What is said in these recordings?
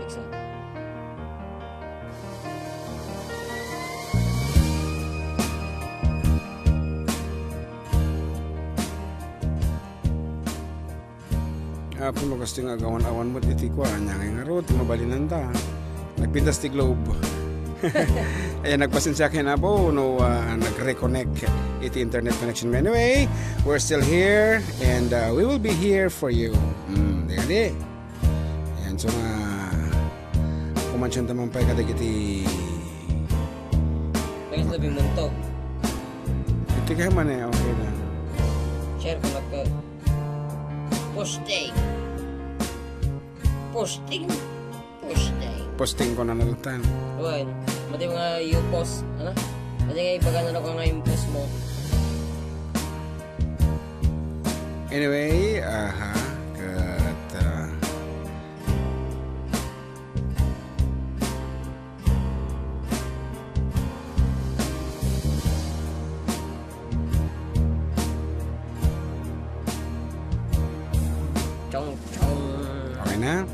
Fix it. Apa mo kasi nga gawan-awan mo iti ko anyang nga rod mabalinan ta. Nagpintas ti globe. Ayan, nagpasensya kayo na po no, nag-reconnect iti internet connection. Anyway, we're still here and we will be here for you. Dali. Ayan, so nga kumansyon tamang pa kadag iti Pagis labing muntok. iti kayo man eh, okay na. Share ko nagka posting. Posting ko na nalatan. Uwan, mati mga yung post, ano? Mati nga ipagano ko nga yung post mo. Anyway, okay na?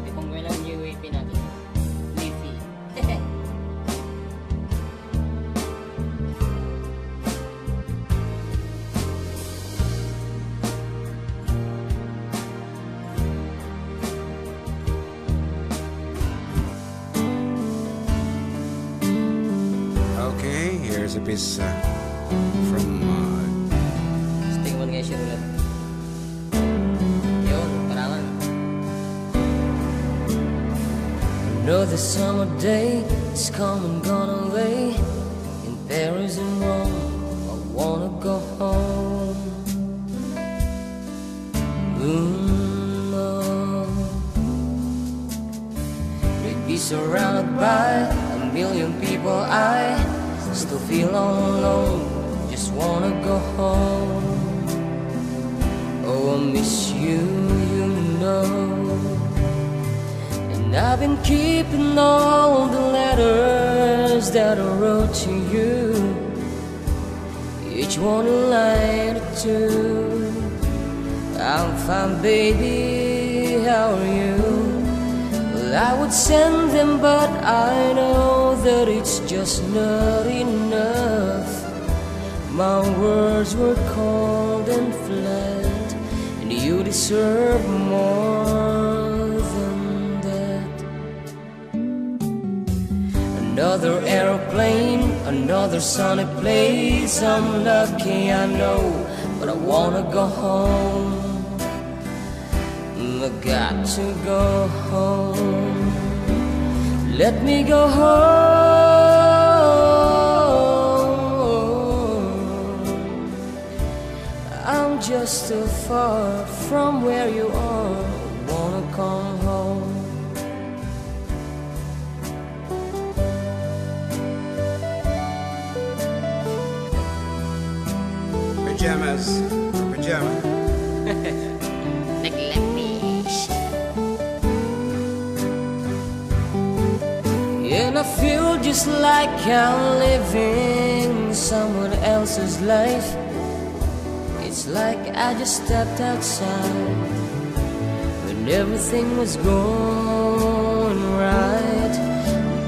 Ipang mo lang UAP natin. Leafy. Okay, here's a piece from Sting mo nga siya ulit. Yun, paralan. Another summer day is come and gone away. In Paris and Rome, I wanna go home. No. We'd be surrounded by a million people. I still feel all alone, just wanna go home. Oh, I miss you, you know. And I've been keeping all the letters that I wrote to you, each one a line or two. I'm fine, baby, how are you? Well, I would send them, but I know that it's just not enough. My words were cold and flat, and you deserve more than that. Another aeroplane, another sunny place. I'm lucky, I know, but I wanna go home. I got to go home. Let me go home. I'm just too far from where you are. Wanna come home. pajamas. Pajama. And I feel just like I'm living someone else's life. It's like I just stepped outside when everything was going right.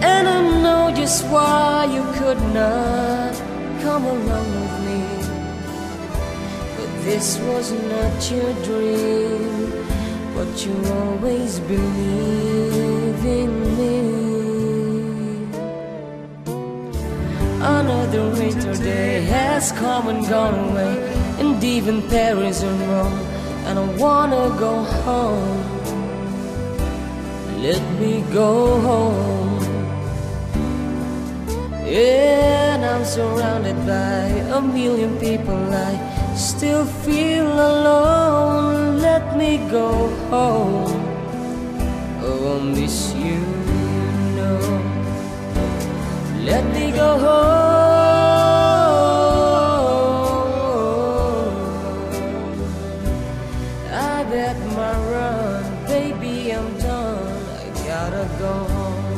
And I know just why you could not come along with me. But this was not your dream, but you always believe in me. Another winter day has come and gone away, and even Paris and Rome, and I wanna go home. Let me go home. And I'm surrounded by a million people, I still feel alone. Let me go home. Oh, I miss you, you know. Let me go home. I bet my run, baby, I'm done. I gotta go home.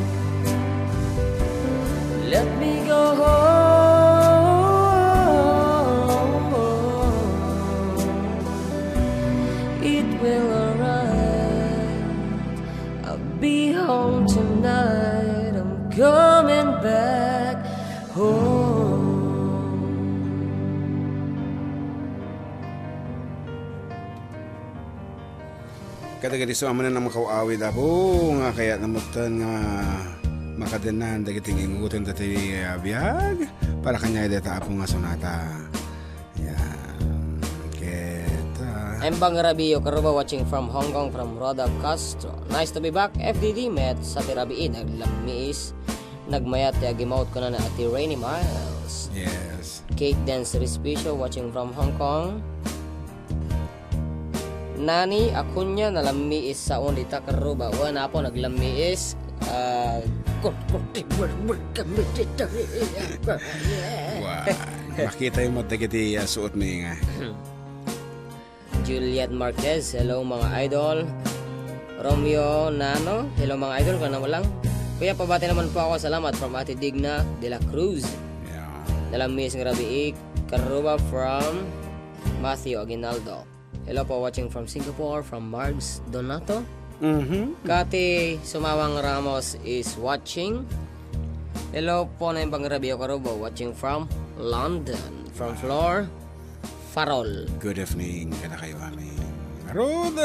Let me go home. It will arrive. home tonight. I'm coming back home. Kada-gadi so aman na makawawid ako nga kaya namutan nga makadenan dagiting ingutin dati biyag para kanya data apo nga sonata. Yan. Kita. I'm Bang Rabio Karuba watching from Hong Kong from Roda Castro. Nice to be back. FDD met sa Tirabi naglamiis. Nagmayat gimout ko na Ate Rainy Miles. Yes. Kate Dance Respicio watching from Hong Kong. Nani Akunya nalamiis sa Undita Karuba. Wala po naglamiis. Wow. Makita yung matagiti suot ni nga. Juliet Marquez, hello mga idol. Romeo Nano, hello mga idol. Kung naman lang. Kuya, pabati naman po ako. Salamat from Ate Digna de la Cruz. Yeah. Nalamiis ng Rabi Karuba from Matthew Aguinaldo. Hello po watching from Singapore from Margs Donato. Kati Sumawang Ramos is watching. Hello po na yung Rabio Karubo watching from London. From Flor Farol. Good evening kada kayo amin. Rod.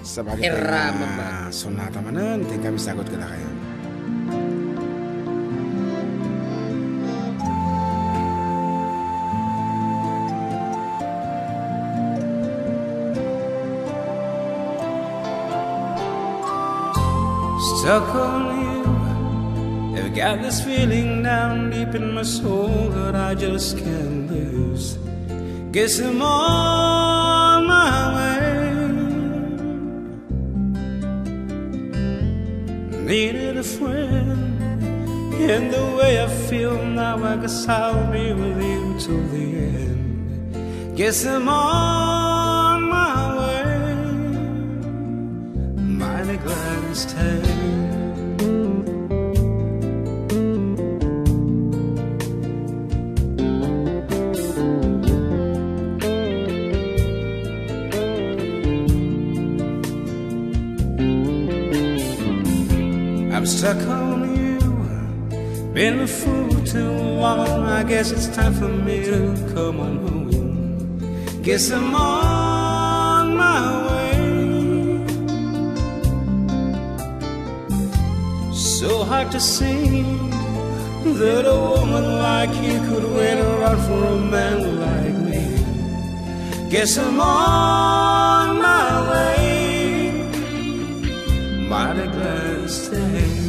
Sa bagay sonata manan, tingin kami sagot kada kayo. Stuck on you, I've got this feeling down deep in my soul that I just can't lose. Guess I'm on my way. Needed a friend, and the way I feel now, I guess I'll be with you till the end. Guess I'm on my way. Mighty glad to stay. I'm stuck on you, been a fool too long. I guess it's time for me to come on home. Guess I'm on my way. So hard to see that a woman like you could wait around for a man like me. Guess I'm on my way. Mighty glad to stay.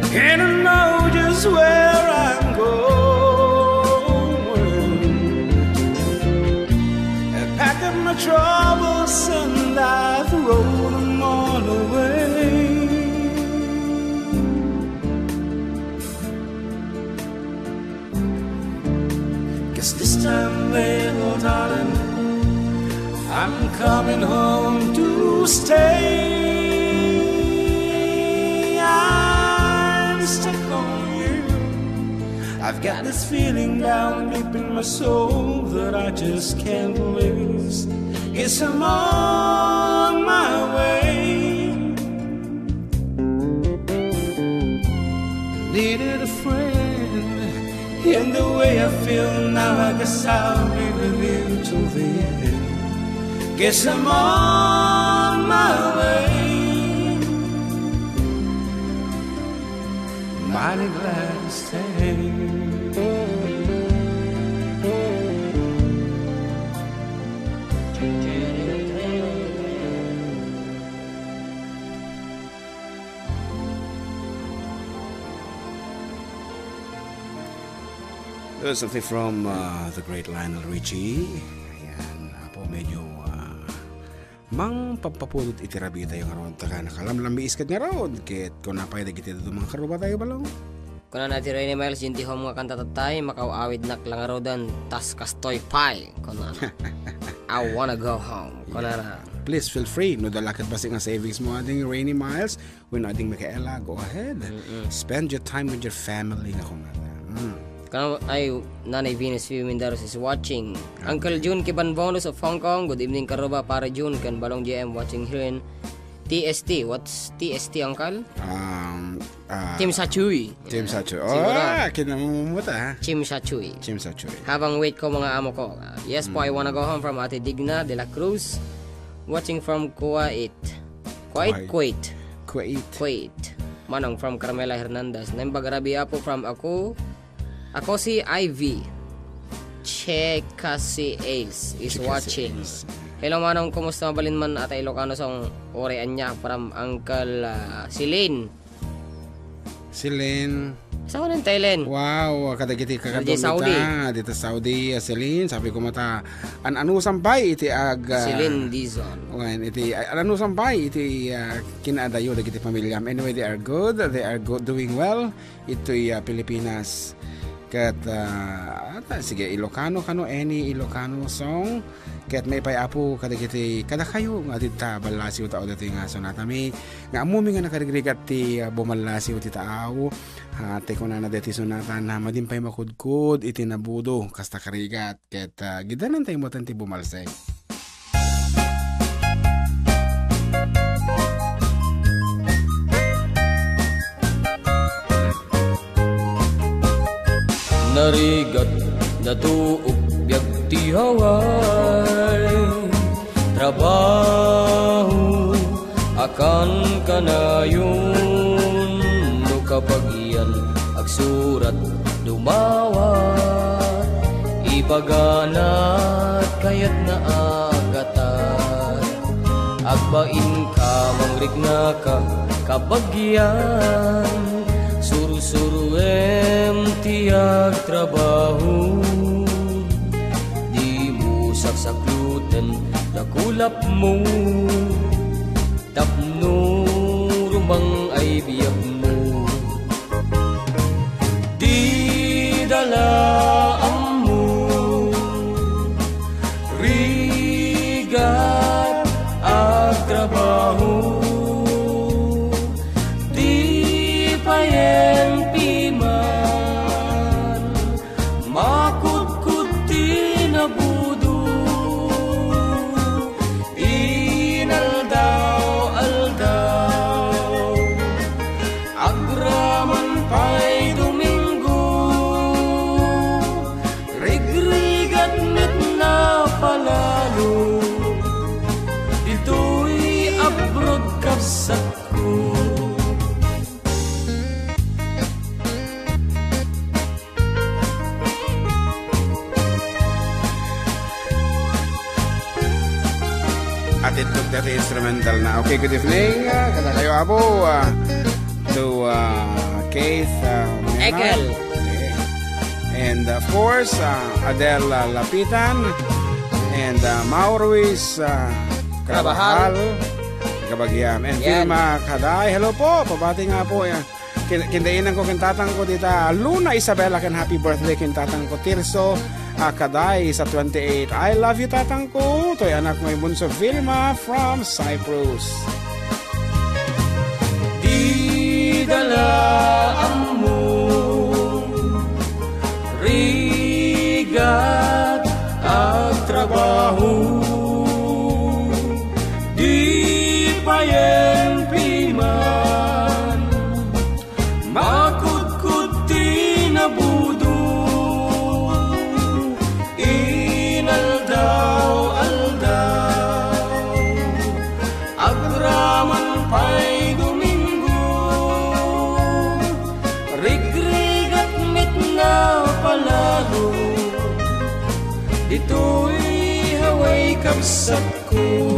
And I know just where I'm going. I packed up my troubles and I throw them all away. Guess this time, little darling, I'm coming home to stay. Stuck on you. I've got this feeling down deep in my soul that I just can't lose. Guess I'm on my way. Needed a friend, and the way I feel now, I guess I'll be with you till the end. Guess I'm on my way. Mighty glad to stay. There's something from the great Lionel Richie. Ayan, po medyo mang pampapulot itirabita yung aron taka nakalamlambi iskat nga ron. Kit kung napay na kita mga karuba tayo balong. Kuna natin Rainy Miles, jinti ho mga kanta tatay, makaawid nak lang arodan, tas kastoy pie. Kuna I wanna go home. Kuna na. Please feel free. No dalakad basi nga savings mo ading Rainy Miles. When ading Micaela, go ahead. Spend your time with your family na kung Kana ay Nanay Venus Mindaros is watching. Uncle June Kiban Bonus of Hong Kong. Good evening karoba para June kan Balong GM watching here in TST. What's TST, Uncle? Tim Sachui. Tim Sachui. Kinamumuta ha. Tim Sachui. Tim Sachui. Habang wait ko mga amo ko. Yes po, I wanna go home from Ate Digna de la Cruz. Watching from Kuwait. Kuwait. Manong from Carmela Hernandez. Naimbagarabi po from ako si Ivy. Chekasi Ace is watching. Hello Manong, kumusta mabalin man at Ilocano song orean niya from Uncle Silene. Saan ko ng Thailand? Wow, kadagiti kakadong Saudi. Dito Saudi, Celine. Sabi ko mata, anu sampay iti Celine Dizon. Iti anu sampay iti kinadayo dagiti pamilyam. Anyway, they are good, doing well. Ito'y Pilipinas. Kat sige Ilocano kano any Ilocano song ket may payapo kadagiti kada kayo nga dita balasi uta dati nga sonatami nga amumi nga nakadigrigat ti bumalasi uti tao te kuna na deti sonatan na madimpay makudkud iti nabudo kasta karigat ket gidanan tay mo ti bumalsek. Narigat na tuok biag ti haway trabaho akan kanayon no kapag iyan agsurat dumawat ipaganat kayat na agatat agbain ka mangrik nga ka kabagyan suru-suruem tiag trabaho di mo saksaklutan nakulap mo tapno rumang ay biyag mo di dalaan mo rigat ang trabaho Dati instrumental na. Okay, good evening. Kada kayo abo to Keith Egel. And of course, Adele Lapitan and Maurice Carabajal Kabagyam and Vilma Kaday. Hello po, pabati nga po. Kindainan ko kintatang ko tita Luna Isabela kan happy birthday kintatang ko Tirso Kaday sa 28. I love you tatang ko. To'y anak mo yung bunso Vilma from Cyprus. Di dalaan mo rigat ang trabaho di payempi man makudkud tinabudo dito'y haway kamsat ko.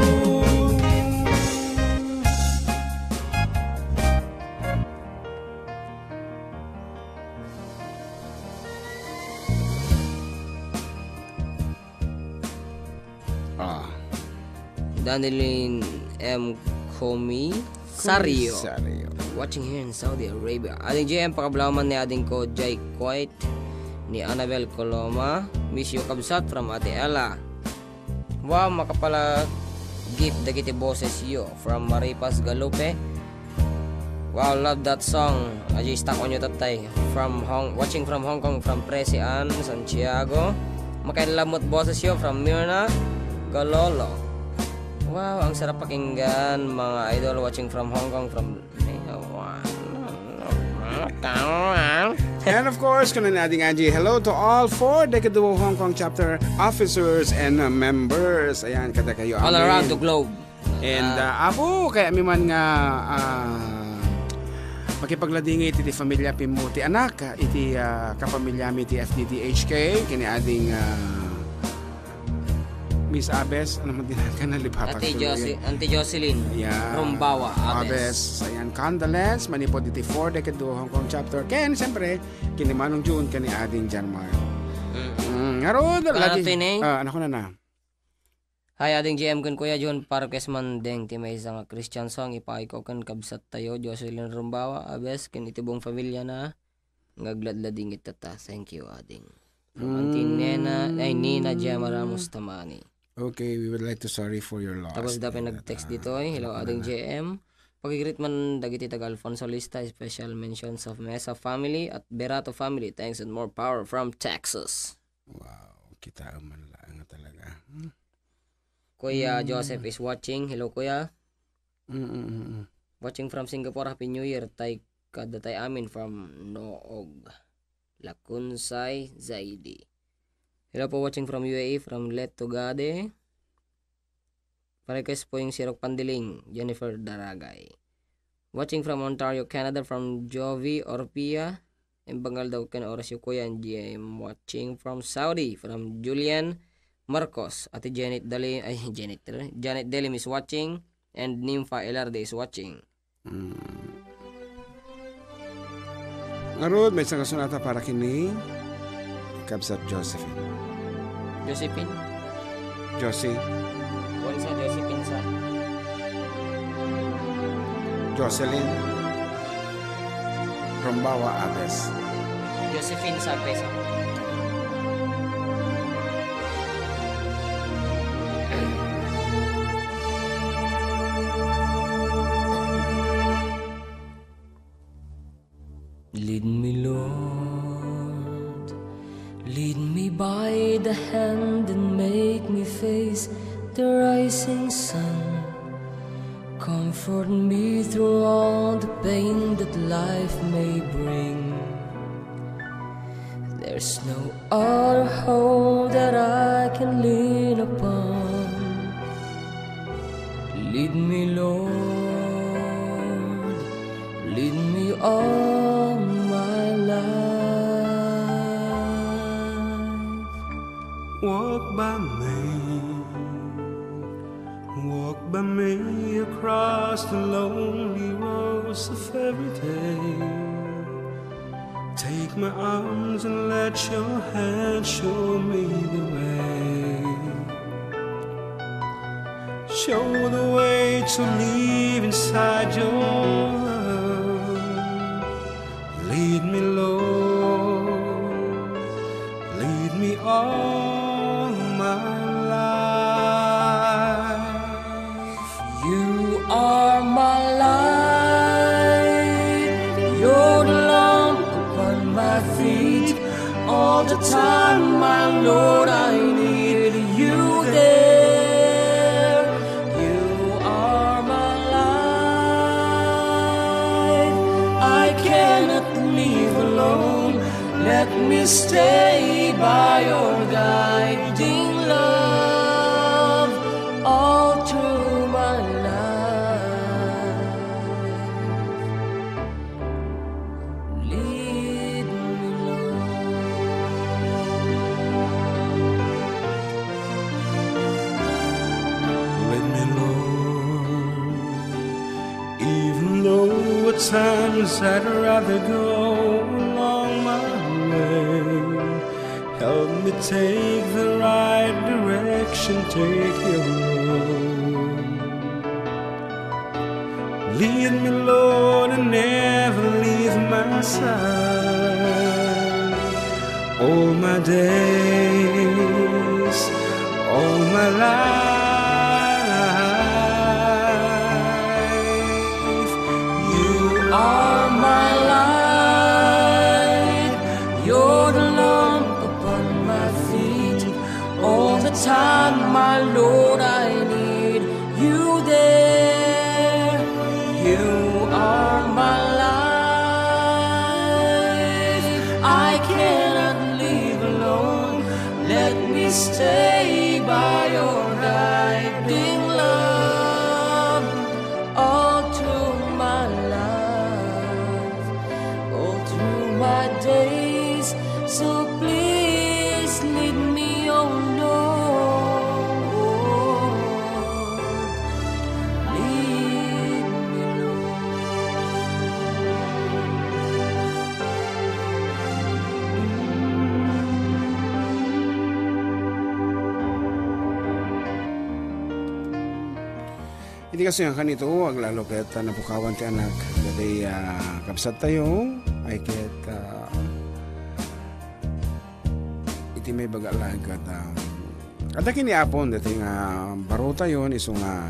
Danilin M. Comi Sario watching here in Saudi Arabia. Ading GM, pakablaman ni ading ko Jay Quite, ni Annabel Coloma, miss you kabsat from Ate Ella. Wow, makapala gift dagiti boses yo from Maripas Galupe. Wow, love that song. Aji stuck on you tatay. Watching from Hong Kong from Presian Santiago. Makailamot boses yo from Mirna Galolo. Wow, ang sarap pakinggan mga idol, watching from Hong Kong from And of course, kunin natin Angie, hello to all 4 Decaduo Hong Kong chapter officers and members. Ayan, kada kayo all amin. around the globe. And apo, kaya mi man nga makipagladingi iti familia pimuti anak, iti kapamilya mi ti FDDHK, kini ading Miss Abes, ano man din ka na lipatag. Auntie Jocelyn. Yeah. Rumbawa, Abes. Ayan, condolence. Manipod iti 4 Decaduo Hong Kong chapter. Ken, siyempre, kinimanong June, kani ading Jan Mar. Ngaroon, lagi. Ano ko na. Hi, ading GM kun Kuya John Parques Mandeng. Ti may isang Christian song. Ipaiko kan kabsat tayo. Jocelyn Rumbawa, Abes. Ken itibong familia na. Ngagladlading itata. Thank you, ading. Auntie Nina Jamara Mustamani. Okay, we would like to sorry for your loss. Tapos dapat nag-text dito hello ading JM. Pagigrit man dagiti taga Alfonso Lista, special mentions of Mesa family at Berato family. Thanks and more power from Texas. Wow, kita man lang talaga. Kuya Joseph is watching. Hello Kuya. Watching from Singapore. Happy New Year. Kadatay amin from Noog. Lakunsay Zaidi. Hello po, watching from UAE, from Letogade. Pa-request po yung Sirok Pandiling, Jennifer Daragay. Watching from Ontario, Canada, from Jovi Orpia. And Bangal daw ka na oras yung kuya. And I'm watching from Saudi, from Julian Marcos. Ate Janet Delim is watching. And Nympha Elarde is watching. Ngaroon, may isang kasunata para kini Kabsat Josephine. Josie. Sa Josephine sa. Jocelyn. Rumbawa Abes. Josephine sa pesa. Lead me, Lord, lead me by the hand and make me face the rising sun. Comfort me through all the pain that life may bring. There's no other hope that I can lean upon. Lead me, Lord, lead me all my life. Walk by me across the lonely roads of every day. Take my arms and let your hand show me the way. Show the way to live inside your love. Lead me, Lord, lead me all my life. You are my light, you're the lamp upon my feet. All the time, my Lord, I need you there. You are my life, I cannot live alone. Let me stay by your guiding love all through my life. Lead me, Let me, Lord, even though at times I'd rather go along my way. Help me take the right direction, take your road. Lead me, Lord, and never leave my side. All my days, all my life, you are my light. You're the lamp upon my feet. All the time, my Lord, I need you there. You are my life. I cannot live alone. Let me stay by your guiding love all through my life, all through my days. So please lead me, oh Lord, lead me, Lord. Hindi kasi ang kanito, wag lalo kahit napukawan ti anak. Jadi kapsat tayo, ay kahit iti may bagalag at kada kini apon, dati nga baro tayo, iso nga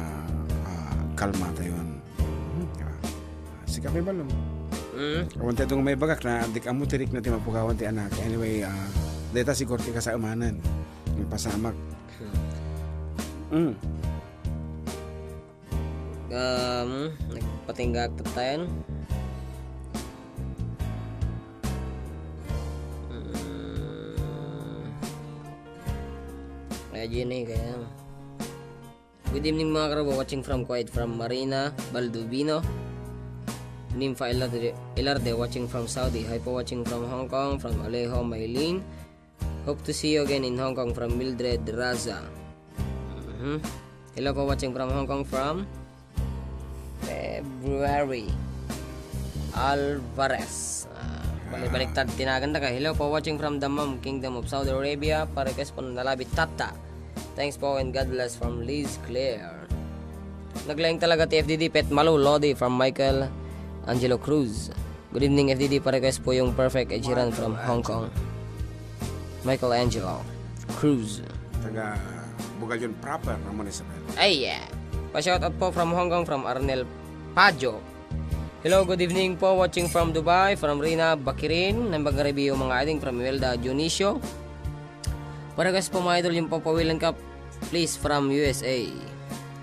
kalma tayo. Sikapay balong. Kawan tayo itong may bagak na dik amo tirik na ti mapukawan ti anak. Anyway, data siguro ti kasamanan. Yung pasamak. Nagpatinggak tayo. Kaya Jenny, kaya good evening mga karabo, watching from Kuwait, from Marina Baldovino, Nympha Ilarde, watching from Saudi. Hi po, watching from Hong Kong, from Alejo Maylin. Hope to see you again in Hong Kong, from Mildred Raza. Hello po, watching from Hong Kong, from February Alvarez. Balik-baliktad tinaganda ka. Hello po, watching from Dammam, Kingdom of Saudi Arabia. Pa-request po ng Nalabi Tata. Thanks po and God bless, from Liz Claire. Naglayang talaga ti FDD Pet Malu Lodi, from Michael Angelo Cruz. Good evening FDD, pa-request po yung Perfect Ed Sheeran from Hong Kong. Michael Angelo Cruz. Taga bugal yun proper, Ramon Isabel. Ay yeah. Pa-shoutout po from Hong Kong, from Arnel Pajo. Hello, good evening po, watching from Dubai, from Rina Bakirin. Nambag-review mga iding from Imelda Dionisio. Paragas po mga idol yung Papawilan Cup, please, from USA.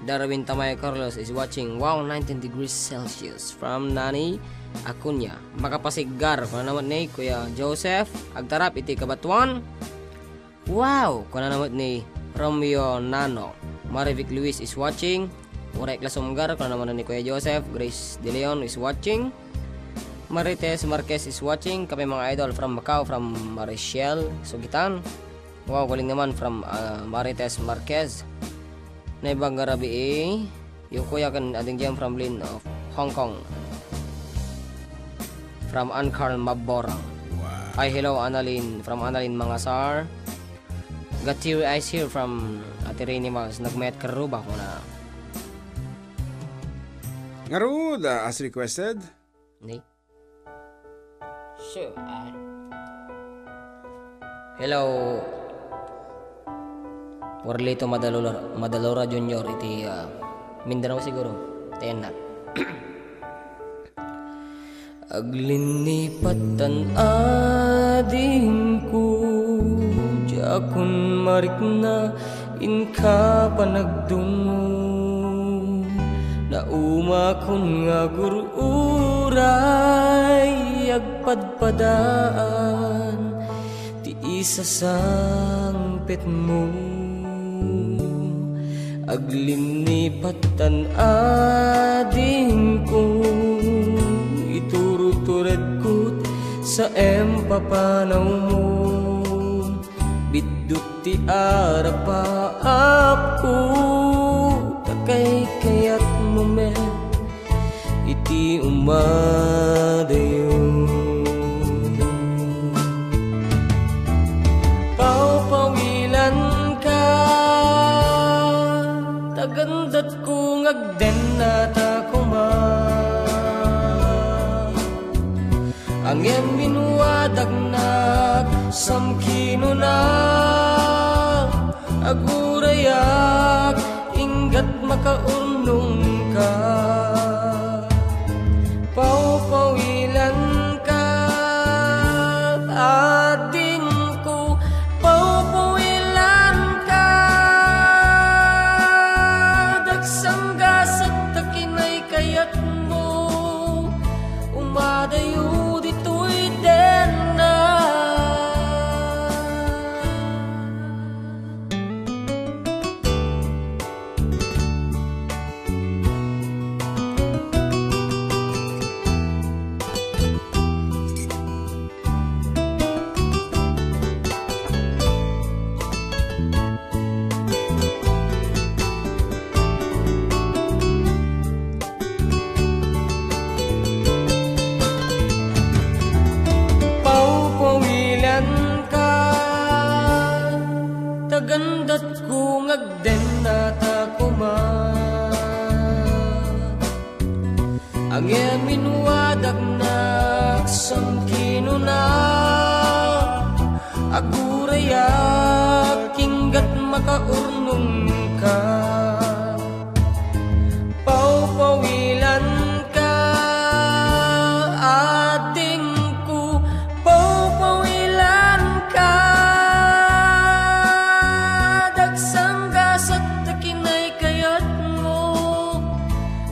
Darwin Tamay Carlos is watching. Wow, 19 degrees Celsius, from Nani Acuña. Makapasigar kung naman ni Kuya Joseph Agtarap iti Kabatuan. Wow, kung naman ni Romeo Nano. Marivic Luis is watching. Uray Klasumgar, kung naman ni Kuya Joseph. Grace De Leon is watching. Marites Marquez is watching. Kami mga idol from Macau, from Marichelle Sugitan. Wow, galing naman, from Marites Marquez. Naibang garabi yung kuya kan ading dyan from Lin of Hong Kong. From Ancarl Maborang. Wow. Hi, hello Annalyn, from Annalyn Mangasar. Got teary eyes here from Ate Rainy Mouse. Nagmet karuba ko na. Ngarud, as requested. Hindi. Sure. Hello. Warlito Madalora Junior. Iti Mindanao siguro. Tenat. Aglinipatan ading ko, jakun marik na inka panagdungo, na umakon nga gururay agpadpadaan, ti isa sang pet mo. Aglinipatan ading ko, iturutured ko sa empapanaw mo. Bidut ti arapaap ko, takay kayat mo me, iti umadayo. Paupawilan ka, tagandat ko ngagden na takuman. samkino na agurayak ingat makaunong ka paupawilan ka ading ko paupawilan ka dagsangga sa takinay kayat mo umadayo dito'y den na gandat ko ngagden na takuma ang minwadag na samkino na aguraya kinggat makaurnong ka paupawilan ka ading ko paupawilan ka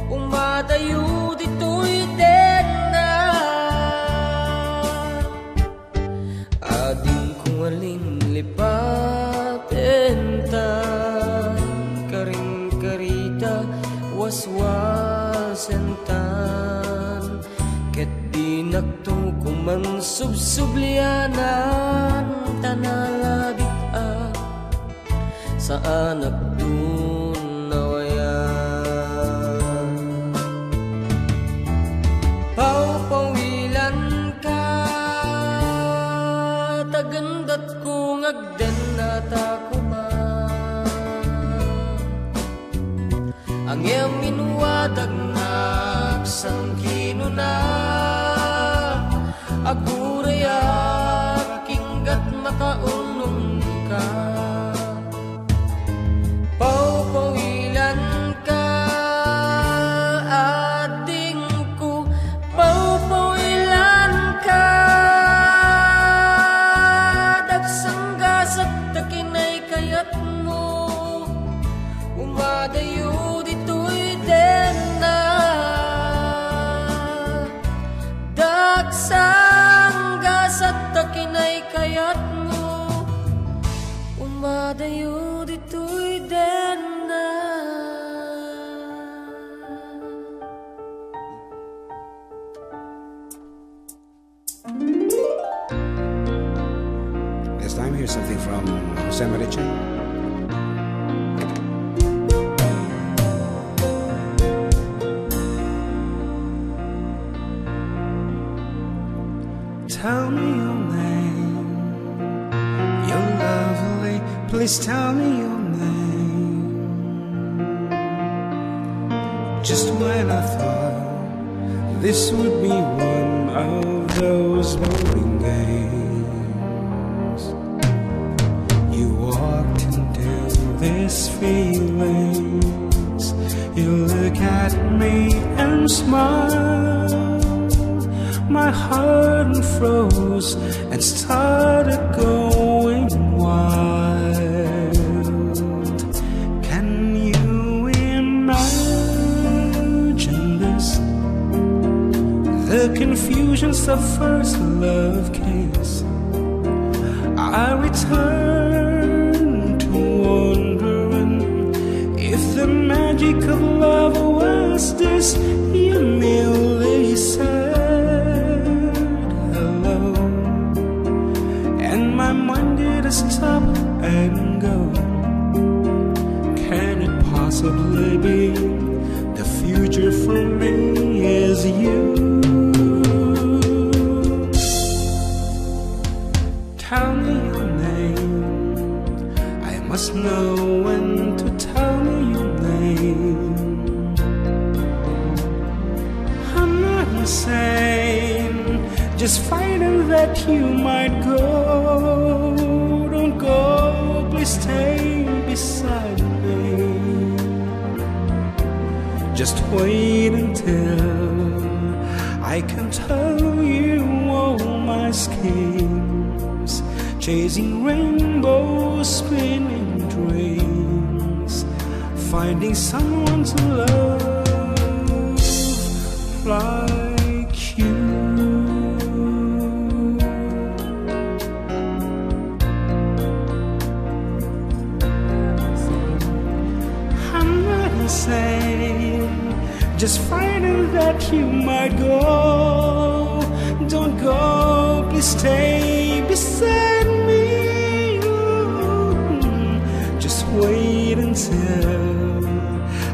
umadayo dito'y den na ading kung alin lipaten ta karing karita waswasen tan ket di nakto kuman subsublianan tanalabit sa anak paupawilan ka tagandat ko ngagden na takuma ang minwadag na samkino na aguraya kinggat makaunong ka paupawilan ka ading ko paupawilan ka dagsangga sa takinay kayat mo umadayo dito'y den na dagsangga sa takinay kayat mo umadayo dito'y den na. This time, here's something from Jose Mariche. Tell me your name, you're lovely, please tell me your name. Just when I thought this would be one of those boring games, you walked into this feelings. You look at me and smile. My heart froze and started going wild. Can you imagine this? The confusions of first love kiss. I return to wondering if the magic of love was this. You merely said my mind did stop and go. Can it possibly be the future for me is you? Tell me your name, I must know when to tell me your name. I'm not insane, just frightened that you might go. Don't go, please stay beside me. Just wait until I can tell you all my schemes, chasing rainbows, spinning dreams, finding someone to love like you. I'm not insane, just frightened that you might go. Don't go, please stay beside me. Just wait until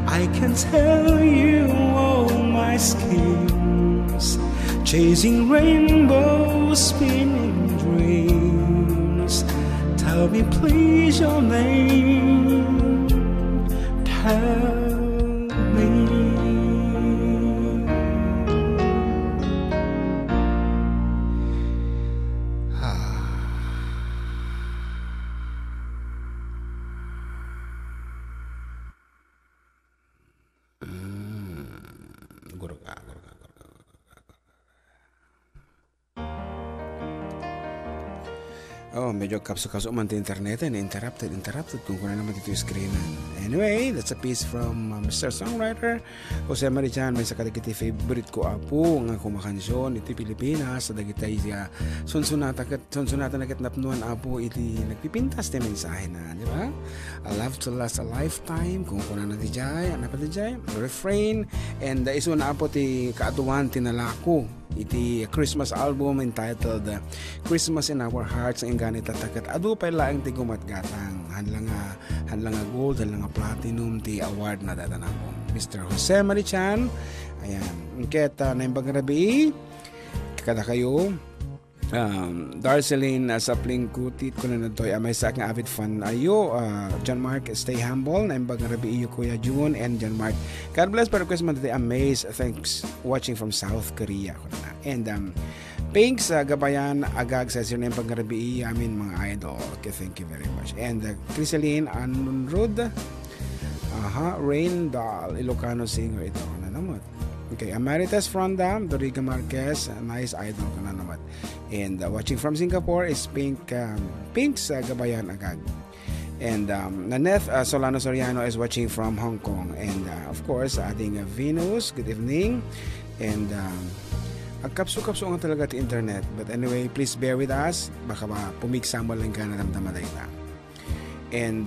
I can tell you all my schemes, chasing rainbows, spinning dreams. Tell me please your name. Tell medyo kapso-kapso man internet and interrupted kung kuna naman dito yung screen. Anyway, that's a piece from Mr. Songwriter Jose Marichan. May sakadagiti favorite ko apo nga kumakansyon iti Pilipinas sa dagitay siya sunsunata na kitnapnuan apo iti nagpipintas ti mensahe na, di ba? A love to last a lifetime kung kuna na ti jay, ano pa ti jay? Refrain, and iso na apo ti kaatuan tinalako iti Christmas album entitled Christmas in Our Hearts ang ganit takat adu pa laeng ti gumatgatang hanlang nga gold, hanlang nga platinum ti award na dadanan ko Mr. Jose Marichan. Ayan, keta na imbang rabi kada kayo Darceline Sapling Kutit ko na natoy may sa aking avid fan ayo John Mark stay humble na imbang rabi iyo Kuya June and John Mark God bless per request man today amazed thanks watching from South Korea and Pinks gabayan agag sa sir na imbang rabi amin mga idol. Okay, thank you very much. And Criseline Anunrud Rain Doll Ilocano singer ito na naman. Okay, Amaritas Frondam Doriga Marquez nice idol ko na naman. And watching from Singapore is Pinks gabayan agag. And Naneth Solano Soriano is watching from Hong Kong. And of course ating Venus, good evening. And agkapso-kapso nga talaga ti internet. But anyway, please bear with us. Baka pumigsama lang ka na damdaman na. And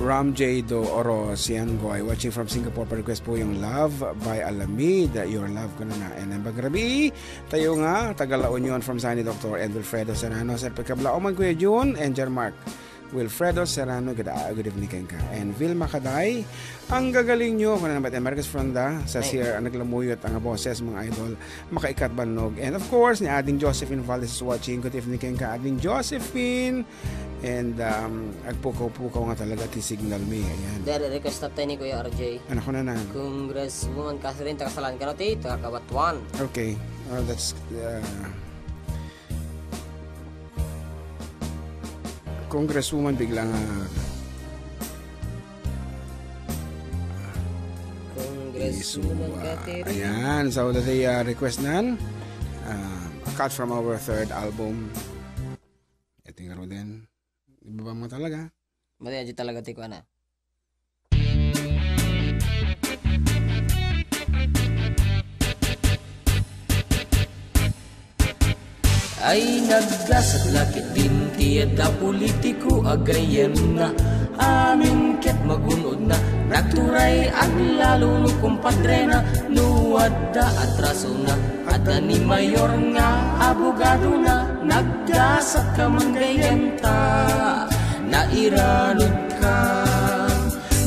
Ram J. Do Oro Siangoy watching from Singapore per request po yung Love by Alamid. Your Love ko na. And ang bagrabi, tayo nga, Tagala Union from Sunny Dr. and Wilfredo Serrano. Sa pagkablao Kuya June and Jan Mark. Wilfredo Serrano, good evening ka. And Vilma Kaday, ang gagaling nyo. Kung naman, Marcos Fronda, sa sir, naglamuyot ang boses, mga idol, makaikat banog. And of course, ni Ading Josephine Valdez is watching. Good evening ka, Ading Josephine. And agpukaw-pukaw nga talaga ti signal me. Ayan. Dari request na tayo ni Kuya RJ. Ano ko na na? Congresswoman Catherine, takasalan ka na ti, takakabatuan. Okay. That's... Congresswoman biglang Congresswoman Catherine. Ayan, so the request nan cut from our third album. Ito nga ro din. Ibaba mo talaga. Mati talaga ti ko na. Ay nagdasat lakit din tiyada politiko agayen na amin ket magunod na nagturay at lalo no kumpadre na nuwadda atraso na at ni mayor nga abogado na nagdasat ka manggayenta nairanod ka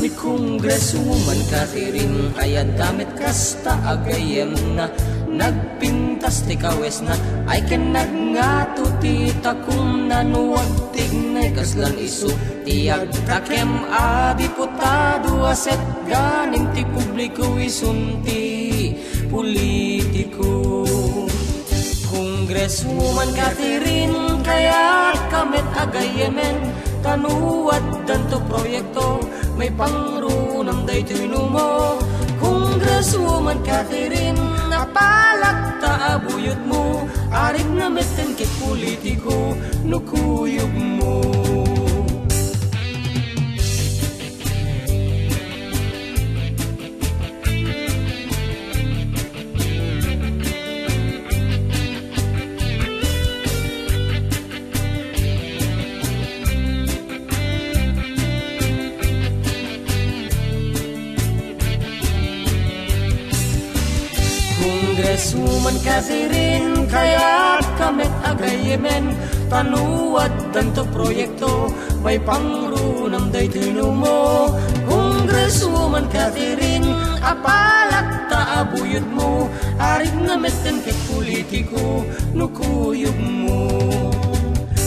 ni Congresswoman Catherine kaya damit kasta agayen na nagpintas ti kawes na ay kanagngato ti takum nanuwag tignay kaslan iso tiyag takem a diputado aset ganing ti publiko isunti politiko. Congresswoman Catherine, kaya kamet agayemen, tanuwat danto proyekto, may pangrunam daytoy numo. Congresswoman Catherine, napalak taabuyot mo, arik na meten kit politiko, nukuyog mo. Congresswoman Catherine, kaya't kamet agayemen, tanuwat danto proyekto, may pangrunam daytoy numo. Congresswoman Catherine, apalak taabuyot mo, arig na meten kay politiko, nukuyog mo.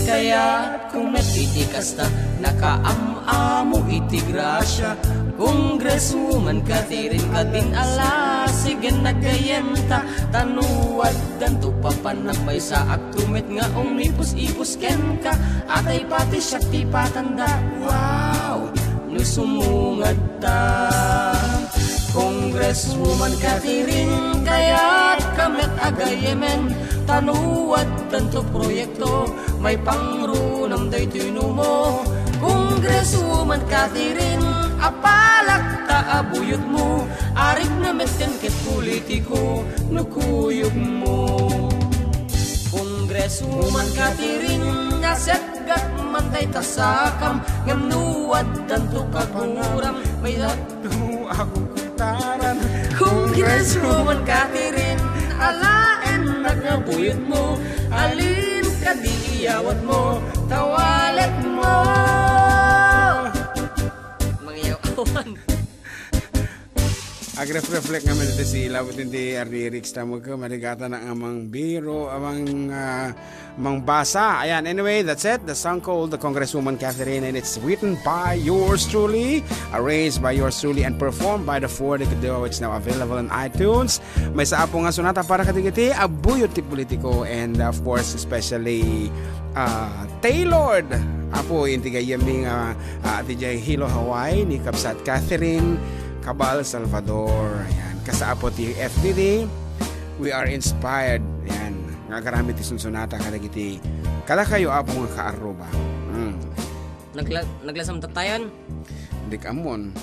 Kaya't kung natitikas na, nakaamamo iti grasya, Congresswoman Catherine kadin ala, sige nagayenta, tanuwad danto papanapay sa agtumet nga umipos-ipos ken ka, atay pati siya ti patanda, wow, nusumungad ta. Congresswoman Catherine, kaya't kamet agayemen, tanuwad danto proyekto, may pangrunam daytoy numo. Congresswoman Catherine, apalak taabuyot mo, arik na meten ket politiko, nukuyog mo. Congresswoman Catherine, nasetgat mantay tasakam, ngamnuwad danto kaguram, may datu akong kutaran. Congresswoman Catherine, alaen nagabuyot mo, alin ka di iyawat mo, tawalet mo. Agref-reflect nga man ito si Ilawit hindi Ardirix tamo ko marigata na amang biro amang basa. Ayan, anyway, that's it. The song called The Congresswoman Catherine, and it's written by yours truly, arranged by yours truly, and performed by the Four Duo. It's now available on iTunes. May sa apo nga sunata para katigiti abuyot ti politiko, and of course especially tailored apo inti gayami nga DJ Hilo Hawaii ni Kapsat Catherine Cabal Salvador. Ayan, kasaapo ti FTD. We are inspired. Ayan, nga karami ti sunsunata kadagiti kada kayo apo nga kaaruba. Naglasam tatayan? Hindi kamon.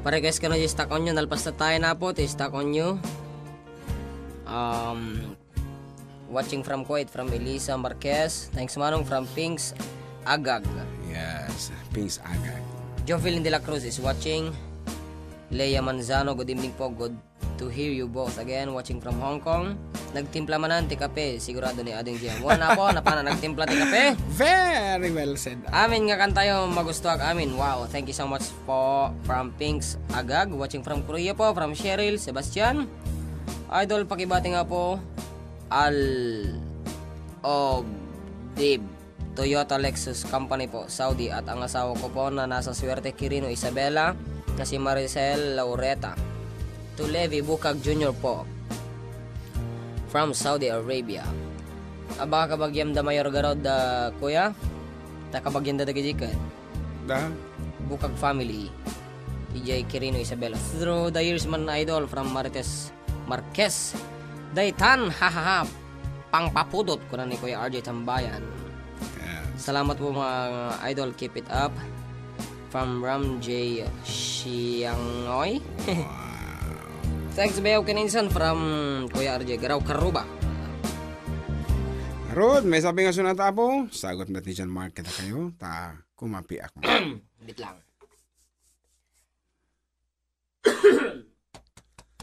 Pare guys, ka na yung stock on nyo. Nalpas tatayan na po. Ti stock on nyo. Watching from Kuwait, from Elisa Marquez. Thanks manong from Pinks Agag. Yes, Pinks Agag. Jovelyn De La Cruz is watching. Leia Manzano, good evening po. Good to hear you both again. Watching from Hong Kong. Nagtimpla manan ti kape. Sigurado ni Ading Jam. Wala po, napana nagtimpla ti kape. Very well said. Amin nga kantayo magustuhan amin. Wow, thank you so much po from Pinks Agag. Watching from Korea po, from Cheryl Sebastian. Idol, pakibati nga po. Dib Toyota Lexus Company po, Saudi, at ang asawa ko po na nasa Swerte Quirino Isabela na si Maricel Laureta. To Levi Bukag Jr. po from Saudi Arabia. Aba kabagyam da mayor garod da kuya, ta kabagyam da dagijikan Da Bukag family, PJ Quirino Isabela. Through the years man, idol, from Marquez Daytan, hahaha, pangpapudot ko na ni Kuya RJ Tambayan. Salamat po mga idol, keep it up. From Ram J. Siangoy. Thanks Bayaw Kininsan from Kuya RJ Garaw Karuba. Rod, may sabi nga sunata po. Sagot natin dyan, Mark, kita kayo. Ta, kumapi ako. Bit lang.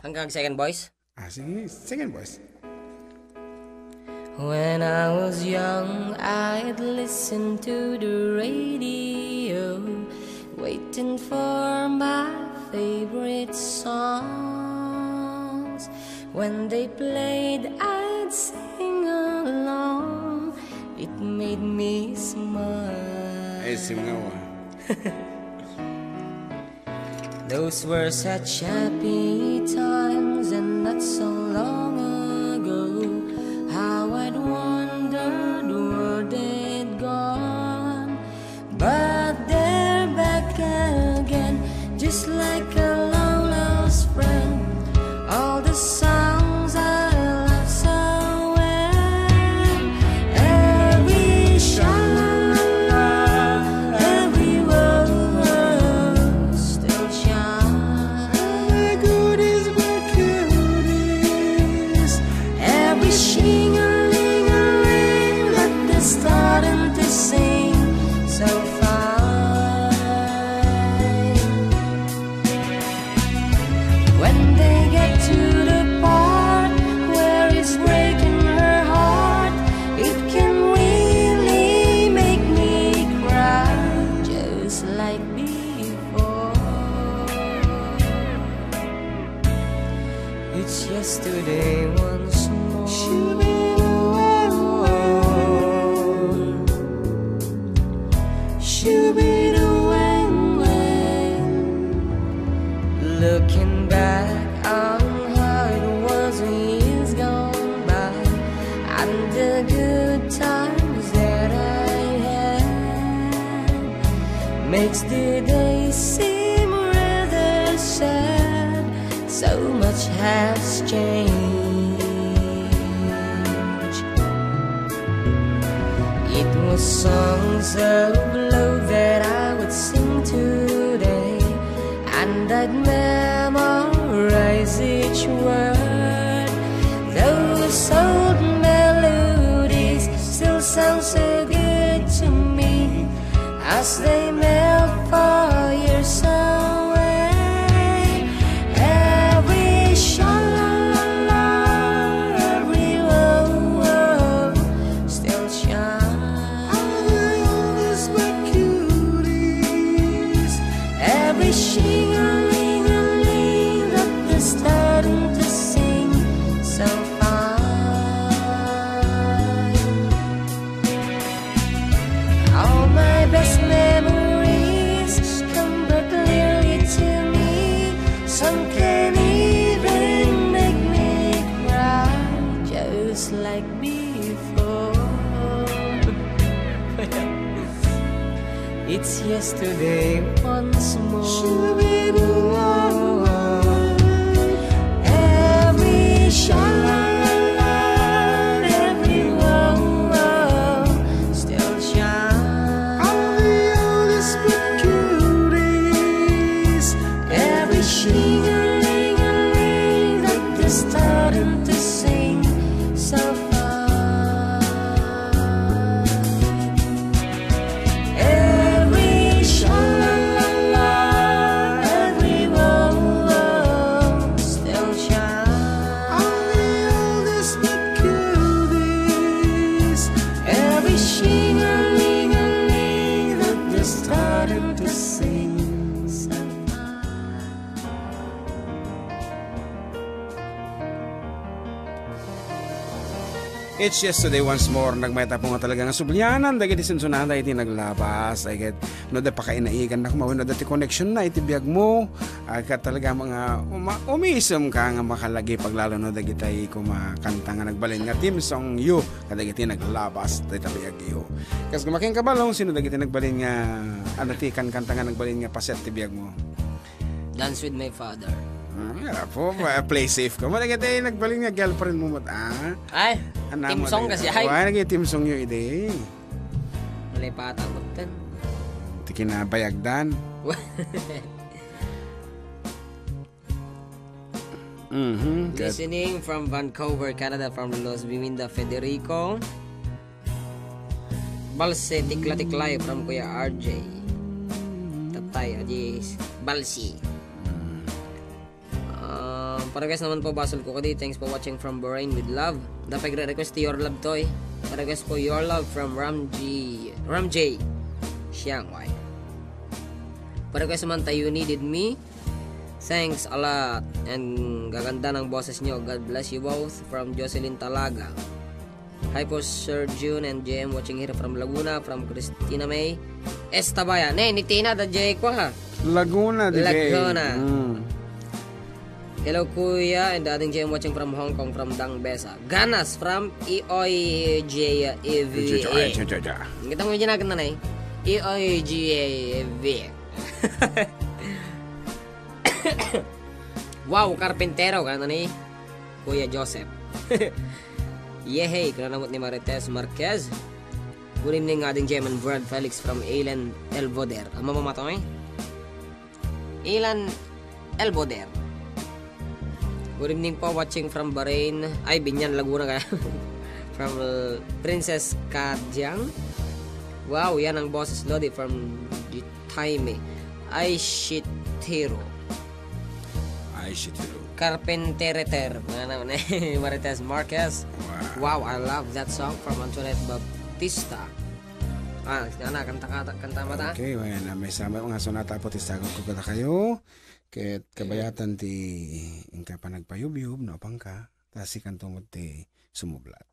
Hanggang second voice. Sige, second voice. When I was young, I'd listen to the radio, waiting for my favorite songs. When they played, I'd sing along. It made me smile. Ay, simgawa. Those were such happy times. makes the day seem rather sad. So much has changed. It was songs of love that I would sing today, and I'd memorize each word. Those old melodies still sound so good to me as they melt for years away. Every sha-la-la-la, every whoa-whoa still shines. Always my cuties. Every shing-a-ling-a-ling that they're starting to sing so fine. All my best memories come back clearly to me. Some can even make me cry, just like before. It's yesterday once more. Every sha-la-la-la, every whoa-whoa still shines. All the oldest but cuties. Every shing-a-ling-a-ling that they're starting to sing so fine. Every sha-la-la-la, every whoa-whoa still shines. All the oldest but cuties. Every shing-a-ling-a-ling that they're starting to sing so It's yesterday once more. Nagmayta po nga talaga nga sublyanan. Dagiti sinsunada iti naglabas. Ay kat no da pakainaigan na kumawin no dati connection na iti biyag mo. Ay kat talaga mga umisum ka nga makalagi paglalo no dagitay kumakanta nga nagbalin nga team song you. Kadagiti naglabas dagiti biyag you. Kas kumaking kabalong sino dagiti nagbalin nga anatikan kanta nga nagbalin nga paset ti biyag mo. Dance with my father. Po, play safe ka. Malagay tayo nagbaling nga girlfriend mo mat, Ay, team song kasi ay. Wala nagay team song yun, ide. Malay patakot din. Iti kinabayagdan. Listening from Vancouver, Canada, from Los Biminda, Federico. Balse, tikla-tiklay from Kuya RJ. Tatay, Ajis. Balsi. Pa-request naman po, Basol Kukudi. Thanks for watching from Bahrain with love. Dapat request to Your Love Toy. Pa-request po Your Love from Ram J. Xiang Wai. Pa-request naman tayo Needed Me. Thanks a lot. And gaganda ng boses nyo. God bless you both. From Jocelyn Talaga. Hi po Sir June and JM watching here from Laguna. From Christina May Estabaya. Ni Tina da J ko ha. Laguna. Hello Kuya and ating JM watching from Hong Kong from Dang Besa. Ganas from EOJEV. Kita mo yung na eh. EOJEV. Wow, karpentero ka na ni Kuya Joseph. Yehey, kinanamot ni Marites Marquez. Good evening ating JM and Brad Felix from Ilan Elboder. Ang mamamato eh? Ilan Elboder. Good evening po, watching from Bahrain. Ay, Binyan, Laguna ka. From Princess Kadyang. Wow, yan ang boses Lodi from Taime. Aishitiro. Carpentereter. Mga naman eh. Marites Marquez. Wow, I love that song from Antoinette Baptista. Kanta mata. Okay, well, may sama mga sonata po tistagon ko kada kayo. Ket kabayatan ti ingka pa nagpayub-yub no pang ka tasi kantumod ti sumublat.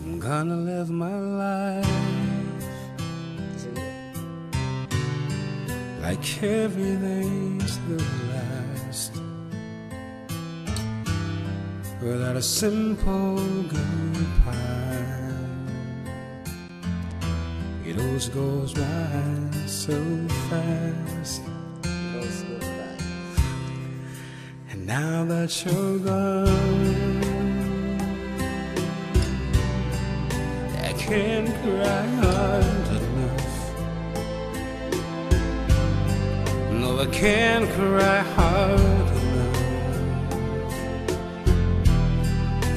I'm gonna live my life like every day's the last, without a simple goodbye. Goes by so fast. Goes by. And now that you're gone, I can't cry hard enough. No, I can't cry hard enough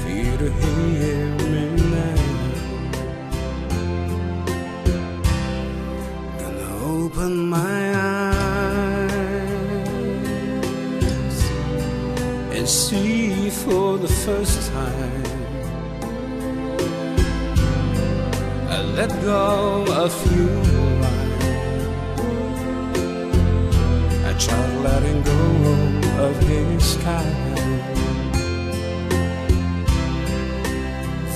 for you to hear me now. Gonna open my eyes and see for the first time. I let go of you. I tried letting go of his kind.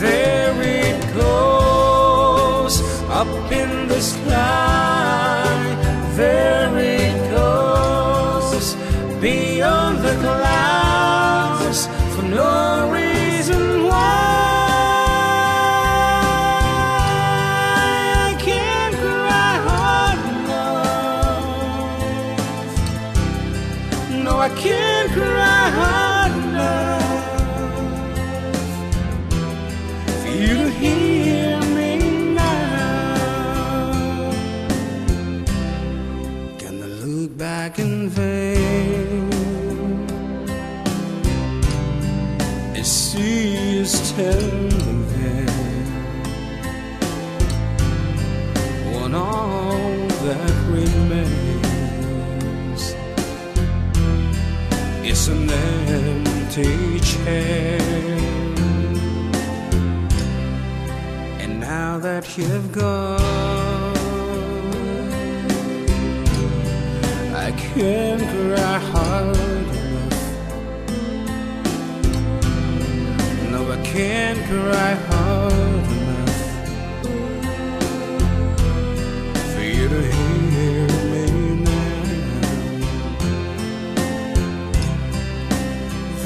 There it goes, up in the sky. There it goes, beyond the clouds, for no reason why. I can't cry hard enough. No, I can't cry hard enough for you to hear me now. Gonna look back in vain and see you standing there, when all that remains is an empty chair. And now that you've gone, I can't cry hard enough. No, I can't cry hard enough for you to hear me now.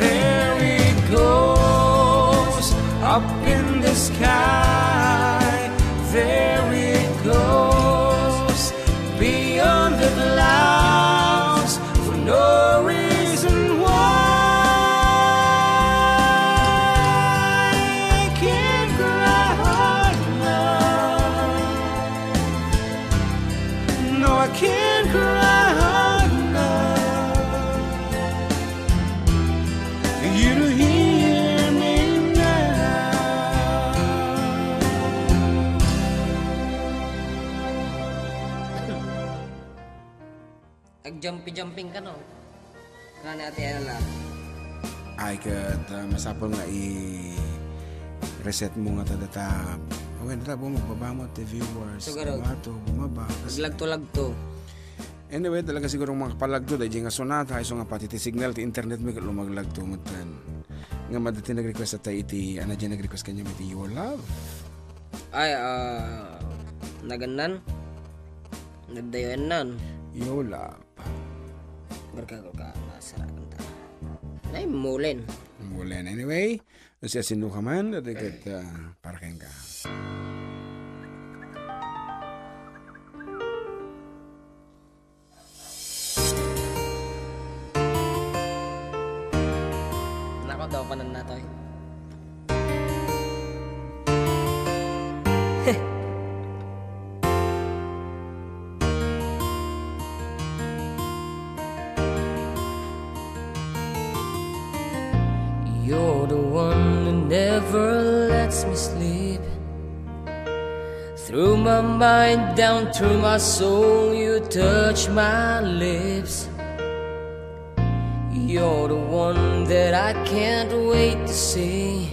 There it goes, up in the sky. There it goes, beyond the clouds, for no reason why. I can't cry hard enough. No, I can't cry hard enough for you to hear me now. Nag-jumping ka no? Ano natin yan lang? Ay kat masapol nga i-reset mo nga tadatap. Okay na tabo magbabamot the viewers. Siguro. Bumato, bumaba. Naglag-to-lag-to. Anyway, talaga siguro mga kapalagto dahil nga sonata ay so nga pati ti signal ti internet may lumaglag tumutan. Nga madati nag-request at iti ana dyan nag-request kanya may ti Your Love. Ay, naganan. Nagdayoan nan. Your Love. Gurka, masarakan ta. Ay, mulen. Mulen. Anyway, siya sinu ka man at para kayong ka. Nako daw panan na to. You're the one who never lets me sleep. Through my mind, down through my soul, you touch my lips. You're the one that I can't wait to see.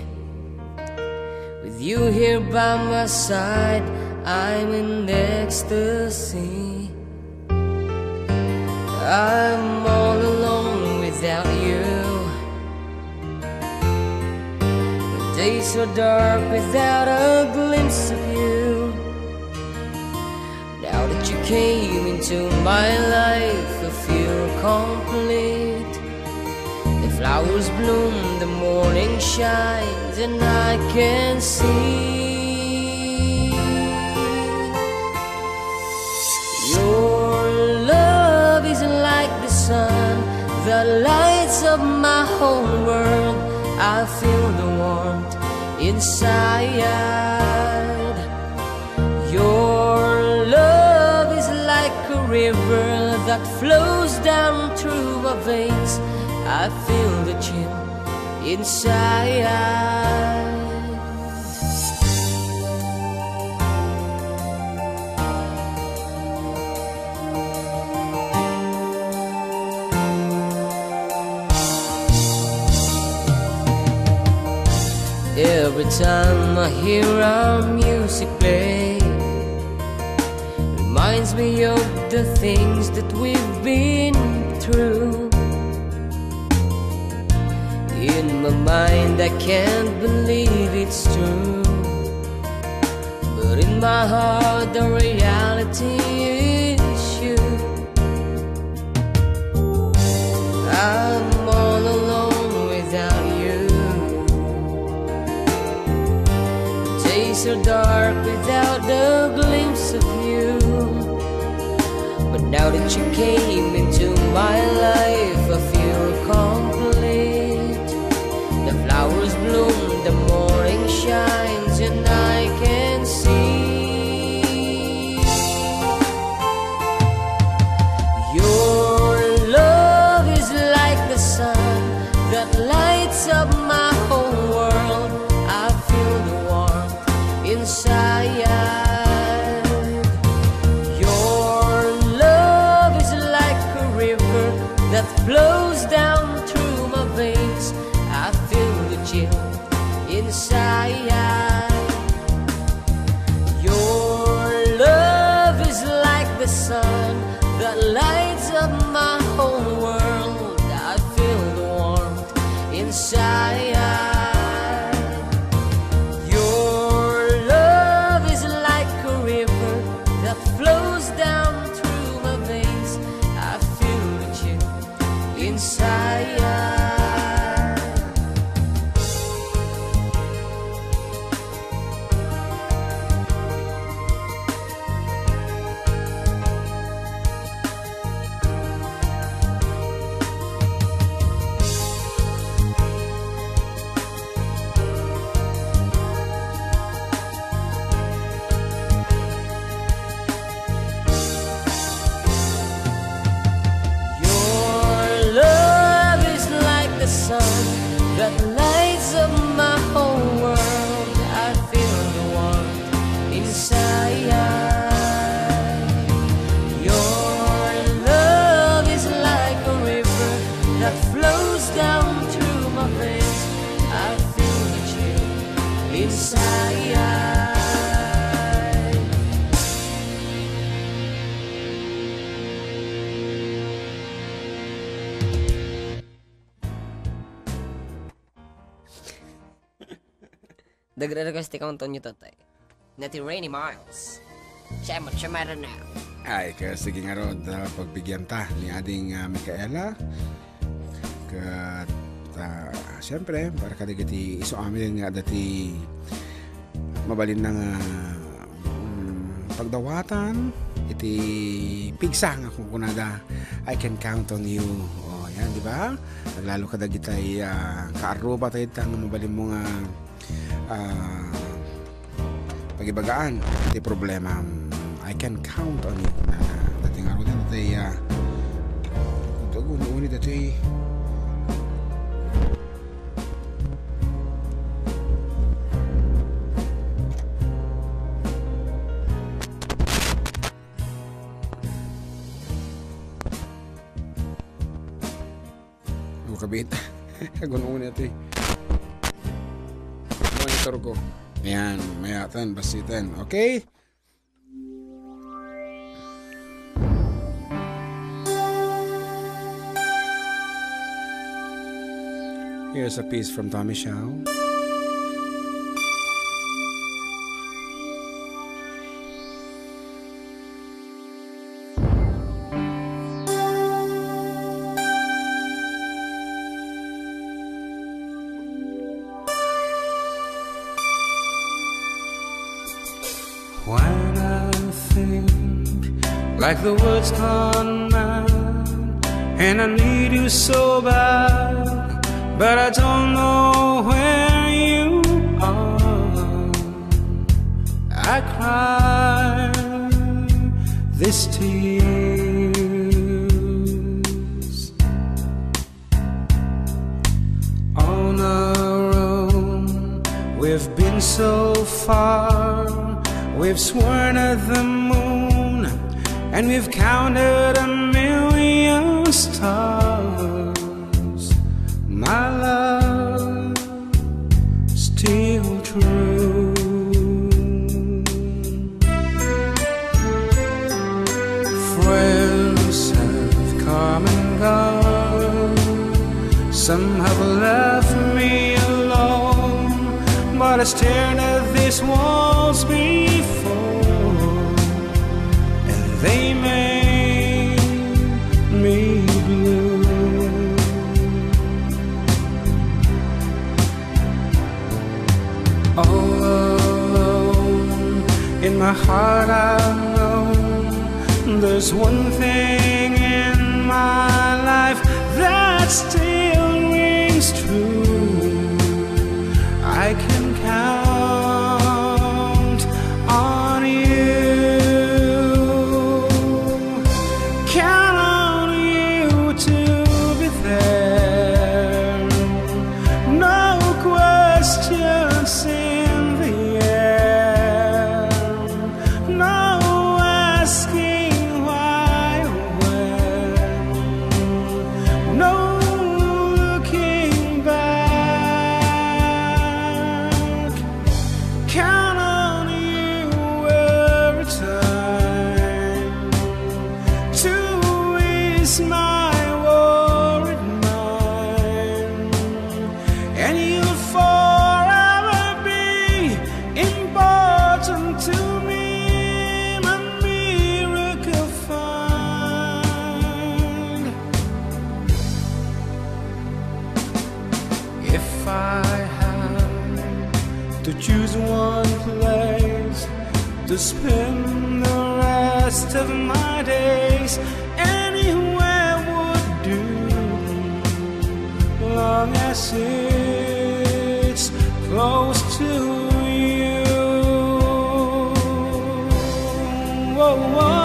With you here by my side, I'm in ecstasy. I'm all alone without you. Days so dark without a glimpse of you. Now that you came into my life, I feel complete. The flowers bloom, the morning shines, and I can see that lights up my whole world. I feel the warmth inside. Your love is like a river that flows down through my veins. I feel the chill inside. Every time I hear our music play, reminds me of the things that we've been through. In my mind I can't believe it's true, but in my heart the reality is you. I'm all alone without you. Days are dark without the glimpse of you. But now that you came into my life, I feel complete. The flowers bloom, the morning shines, and I can see your love is like the sun that lights up my whole world. I feel the warmth inside. Your love is like a river that flows down through my veins. I feel the chill inside. Your love is like the sun that lights up my whole world. I feel the warmth inside. Flows down through my veins. I feel the chill inside. Sun that lights up my whole world. I feel the warmth inside. Your love is like a river that flows down through my veins. I feel the chill inside. Nagre-request ikaw ang Tonyo Tatay. Nati Rainy Miles. Siya mo, siya meron na. Ay, kaya sige nga ron, pagbigyan ta ni ading Micaela. Kat, siyempre, para kadigiti iso amin nga dati mabalin ng pagdawatan, iti pigsa nga kung kunada, I can count on you. O, yan, di ba? Lalo kadagitay kaaruba tayo tang mabalin mo nga pagibagaan iti problema. I can count on you na dating araw din dati uni dati kabit uni dati ko. Ayan, mayatan, basitan. Okay? Here's a piece from Tommy Shaw. When I think like the world's gone mad and I need you so bad, but I don't know where you are. I cry these tears on our own. We've been so far, we've sworn at the moon, and we've counted a million stars. My love, still true. Friends have come and gone, some have left me alone, but I stared at these walls before, and they made me blue. All alone in my heart I know there's one thing in my life that still rings true. I can count on you, count on you to be there. No questions in the air, no asking why or when, no looking back. Count on you every time to ease my worried mind, and you'll forever be important to me, my miracle find. If I had to choose one place to spend the rest of my days, anywhere would do, long as it's close to you. Whoa, whoa.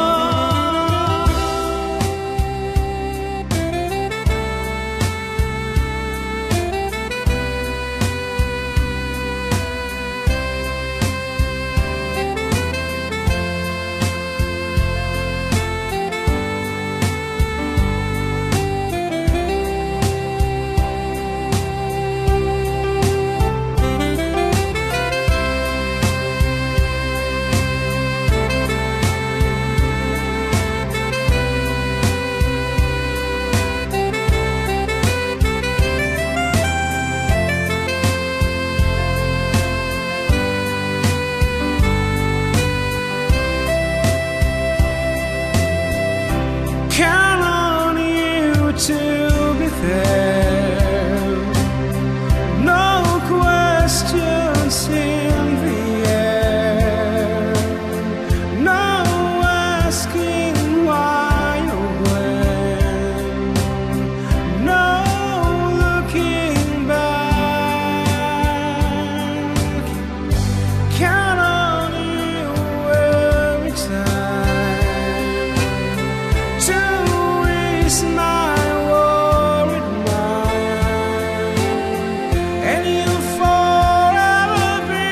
Count on you to be there. No questions in the air, no asking why or when, no looking back. Count on you every time to ease my worried mind, and you'll forever be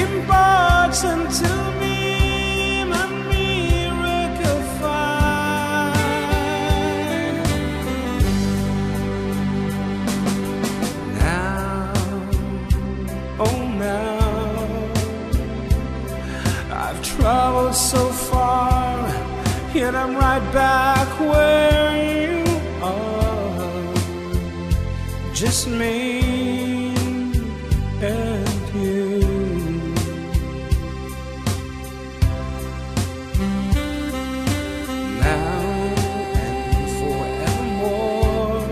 important to me, my miracle find. Now, oh now, I've traveled so far, yet I'm right back where you are. Just me and you. Now and forevermore,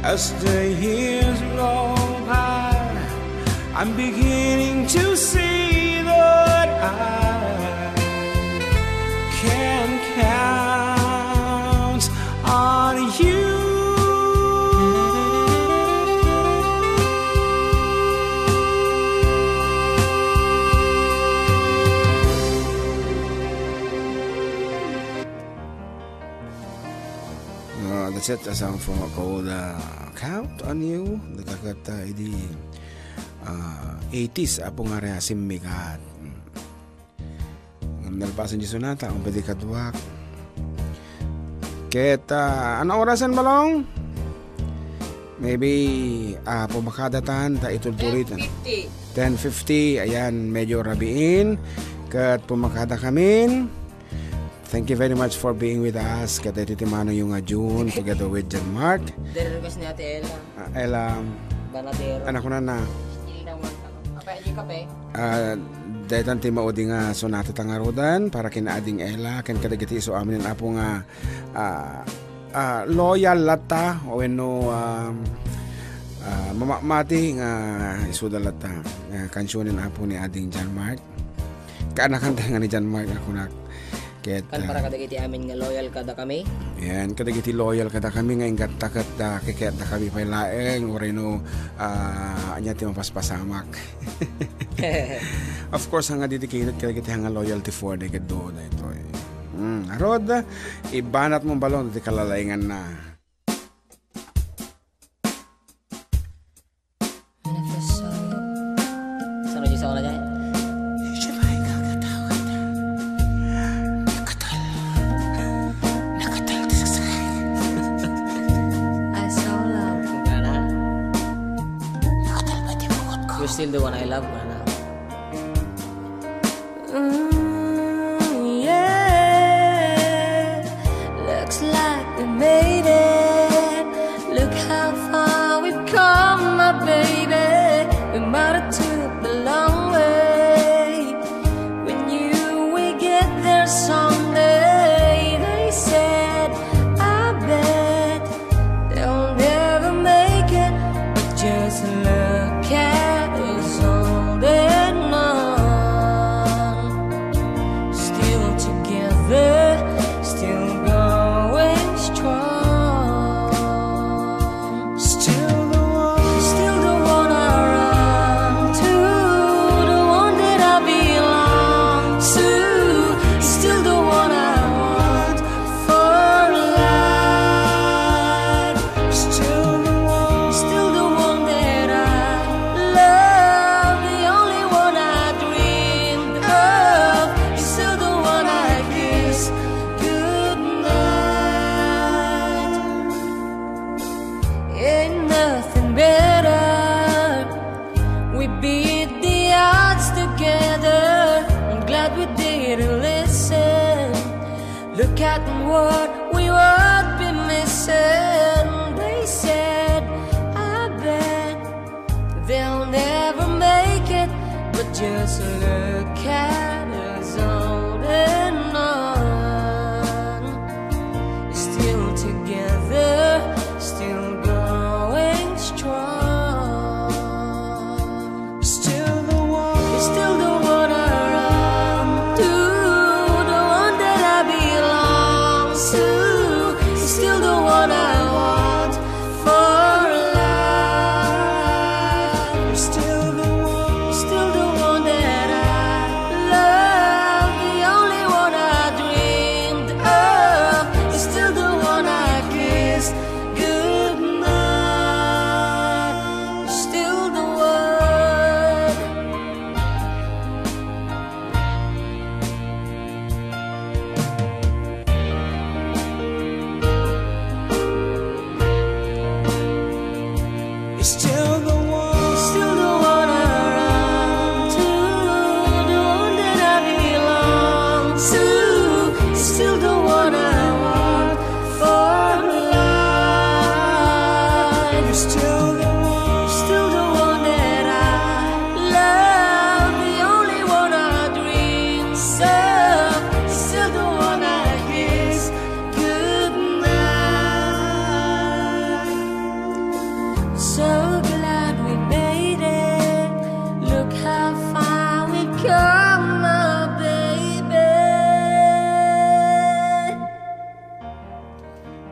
as the years roll by, I'm beginning to see that I can count It's a song from called Count on You. Natakat idi 80s apo nga rea simmikat. Nalpasan di sonata ang pwede kadwak. Keta ano orasan balong? Maybe pumakadatan ta itultulit 10:50. Ayan, medyo rabiin. Kat pumakada kamin. Thank you very much for being with us. Kata titimano yung June together with John Mark. Dere-request ni Ate Ella. Ella, Banatero. anak ko na. Apa yung kape? Dahil timaudi nga sonata tangarodan para kinaading Ella. Ken kadagiti so amin ang apo nga loyal lata o no mamamati nga isuda lata. Kansyonin apo ni ading John Mark. Kaanakan tayo nga ni John Mark ako na. Kan para kadagiti amin nga loyal kada kami. Yan, kadagiti loyal kada kami nga ingat takat kikita kami pay laeng or no anya ti mapaspasamak. Of course nga dedicated kadagiti nga loyalty for the do na ito. Arod, ibanat mong balon ti kalalaingan na. Sano di sa wala dyan? Still the one I love right now. Yeah, looks like we made it. Look how far we've come, my baby. We might have took the long way. When we get there someday, they said, I bet they'll never make it, but just look at look at what we would be missing. They said, I bet they'll never make it, but just look at us holding on. Still together, still going strong. Still the one I run to, the one that I belong to. Still the one I want for life. Still the one that I love, the only one I dreamed of. Still the one I kissed goodnight. Still the one. Still the one I run to, the one that I belong to. Still the one I want for life. Still the one that I love, the only one I dream of. Still the one I kiss goodnight. So glad we made it. Look how far we come, my baby.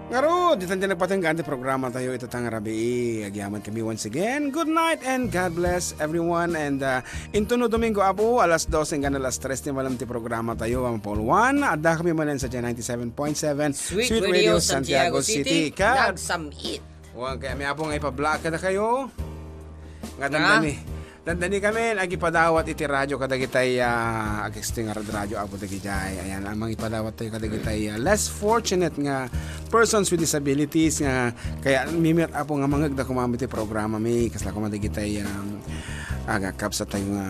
Ngarud, ditan din nagpatanggaan ti programa tayo ito tang rabi. Agyaman kami once again. Good night and God bless everyone. And into no Domingo apo, alas 12 hanggang alas 3 ni malam ti programa tayo ang Paul 1. Adda kami manan sa 97.7 Sweet Radio Santiago City. Nagsamit. Huwag kaya may apong ipa-block ka na kayo. Nga dandani kami, agipadawat iti radyo kadagitay agisting radyo apo dagitay. Ayan, amang ipadawat tayo kadagitay less fortunate nga persons with disabilities nga kaya mimit apo nga mangagda kumamit ti programa mi kasla ko madagitay agakap sa tayo nga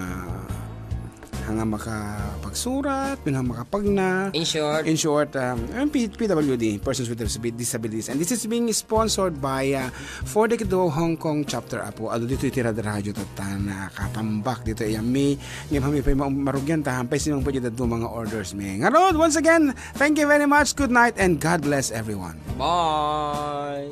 hanga makapagsurat, pinang makapagna. In short, PWD, Persons with Disabilities. And this is being sponsored by For the Kido Hong Kong Chapter Apo. Ado dito itira radyo tatan katambak dito yami. Ngayon kami pa marugyan tahampay sinong pwede dito mga orders mi. Ngarod, once again, thank you very much. Good night and God bless everyone. Bye.